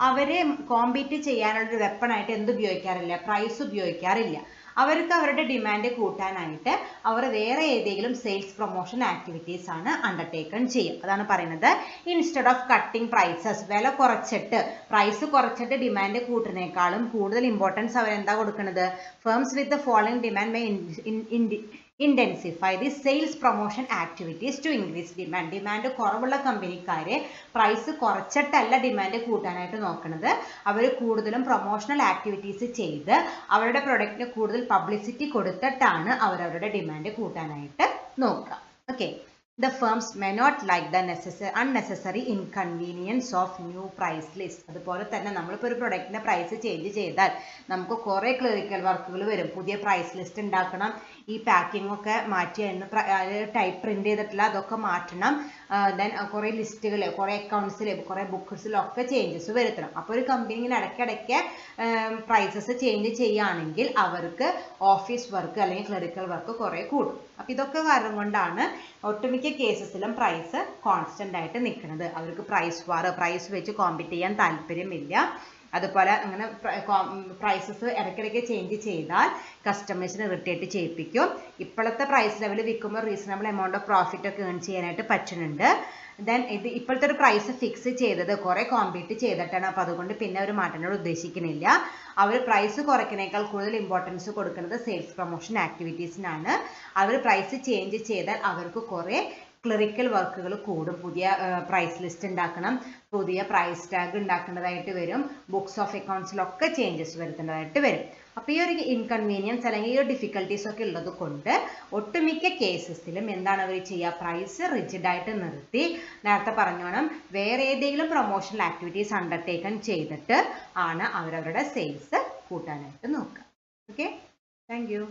S1: അവർ കോമ്പീറ്റ് ചെയ്യാനുള്ളൊരു വെപ്പണായിട്ട് എന്ത് ഉപയോഗിക്കാറില്ല, പ്രൈസ് ഉപയോഗിക്കാറില്ല. അവർക്ക് അവരുടെ ഡിമാൻഡ് കൂട്ടാനായിട്ട് അവർ വേറെ ഏതെങ്കിലും സെയിൽസ് പ്രൊമോഷൻ ആക്ടിവിറ്റീസ് ആണ് അണ്ടർടേക്കൺ ചെയ്യും. അതാണ് പറയുന്നത് ഇൻസ്റ്റെഡ് ഓഫ് കട്ടിങ് പ്രൈസസ്, വില കുറച്ചിട്ട് പ്രൈസ് കുറച്ചിട്ട് ഡിമാൻഡ് കൂട്ടുന്നതിനേക്കാളും കൂടുതൽ ഇമ്പോർട്ടൻസ് അവരെന്താ കൊടുക്കുന്നത്, firms with the following demand may intensify the sales promotion activities to increase demand. Demand കുറവുള്ള കമ്പനിക്കാരെ പ്രൈസ് കുറച്ചിട്ടല്ല ഡിമാൻഡ് കൂട്ടാനായിട്ട് നോക്കുന്നത്. അവർ കൂടുതലും പ്രൊമോഷണൽ ആക്ടിവിറ്റീസ് ചെയ്ത് അവരുടെ പ്രൊഡക്റ്റിന് കൂടുതൽ പബ്ലിസിറ്റി കൊടുത്തിട്ടാണ് അവരവരുടെ ഡിമാൻഡ് കൂട്ടാനായിട്ട് നോക്കുക. Okay, the firms may not like the unnecessary inconvenience of new price list. അതുപോലെ തന്നെ നമ്മളിപ്പോൾ ഒരു പ്രൊഡക്റ്റിൻ്റെ പ്രൈസ് ചേഞ്ച് ചെയ്താൽ നമുക്ക് കുറേ ക്ലറിക്കൽ വർക്കുകൾ വരും. പുതിയ പ്രൈസ് ലിസ്റ്റ് ഉണ്ടാക്കണം, ഈ പാക്കിംഗ് ഒക്കെ മാറ്റി അതിന് ടൈപ്പ് പ്രിന്റ് ചെയ്തിട്ടില്ല അതൊക്കെ മാറ്റണം, ദെൻ കുറേ ലിസ്റ്റുകൾ, കുറേ അക്കൗണ്ട്സിൽ, കുറേ ബുക്ക്സിലൊക്കെ ചേഞ്ചസ് വരുത്തണം. അപ്പോൾ ഒരു കമ്പനി ഇങ്ങനെ ഇടയ്ക്കിടയ്ക്ക് പ്രൈസസ് ചേഞ്ച് ചെയ്യുകയാണെങ്കിൽ അവർക്ക് ഓഫീസ് വർക്ക് അല്ലെങ്കിൽ ക്ലറിക്കൽ വർക്ക് കുറേ കൂടും. അപ്പോൾ ഇതൊക്കെ കാരണം കൊണ്ടാണ് ഒട്ടുമിക്ക കേസസിലും പ്രൈസ് കോൺസ്റ്റന്റ് ആയിട്ട് നിൽക്കുന്നത്. അവർക്ക് പ്രൈസ് വെച്ച് കോമ്പീറ്റ് ചെയ്യാൻ താല്പര്യമില്ല. അതുപോലെ അങ്ങനെ പ്രൈസസ് ഇടയ്ക്കിടയ്ക്ക് ചേഞ്ച് ചെയ്താൽ കസ്റ്റമേഴ്സിനെ ഇറിറ്റേറ്റ് ചെയ്യിപ്പിക്കും. ഇപ്പോഴത്തെ പ്രൈസ് ലെവൽ വിൽക്കുമ്പോൾ റീസണബിൾ എമൗണ്ട് ഓഫ് പ്രോഫിറ്റ് ഒക്കെ ഏൺ ചെയ്യാനായിട്ട് പറ്റുന്നുണ്ട്. ദെൻ ഇപ്പോഴത്തെ ഒരു പ്രൈസ് ഫിക്സ് ചെയ്തത് കുറേ കോമ്പീറ്റ് ചെയ്തിട്ടാണ്. അപ്പോൾ അതുകൊണ്ട് പിന്നെ അവർ മാറ്റാനോട് ഉദ്ദേശിക്കുന്നില്ല. അവർ പ്രൈസ് കുറയ്ക്കുന്നതിനേക്കാൾ കൂടുതൽ ഇമ്പോർട്ടൻസ് കൊടുക്കുന്നത് സെയിൽസ് പ്രൊമോഷൻ ആക്ടിവിറ്റീസിനാണ്. അവർ പ്രൈസ് ചേഞ്ച് ചെയ്താൽ അവർക്ക് കുറേ ക്ലറിക്കൽ വർക്കുകൾ കൂടും. പുതിയ പ്രൈസ് ലിസ്റ്റ് ഉണ്ടാക്കണം, പുതിയ പ്രൈസ് ടാഗ് ഉണ്ടാക്കേണ്ടതായിട്ട് വരും, ബുക്സ് ഓഫ് അക്കൗണ്ട്സിലൊക്കെ ചേഞ്ചസ് വരുത്തേണ്ടതായിട്ട് വരും. അപ്പോൾ ഈ ഒരു ഇൻകൺവീനിയൻസ് അല്ലെങ്കിൽ ഈ ഒരു ഡിഫിക്കൽട്ടീസ് ഒക്കെ ഉള്ളത് കൊണ്ട് ഒട്ടുമിക്ക കേസസിലും എന്താണ് അവർ ചെയ്യുക, പ്രൈസ് റിജിഡായിട്ട് നിർത്തി നേരത്തെ പറഞ്ഞോണം വേറെ ഏതെങ്കിലും പ്രൊമോഷണൽ ആക്ടിവിറ്റീസ് അണ്ടർടേക്കൺ ചെയ്തിട്ട് ആണ് അവരവരുടെ സെയിൽസ് കൂട്ടാനായിട്ട് നോക്കുക. Okay, thank you.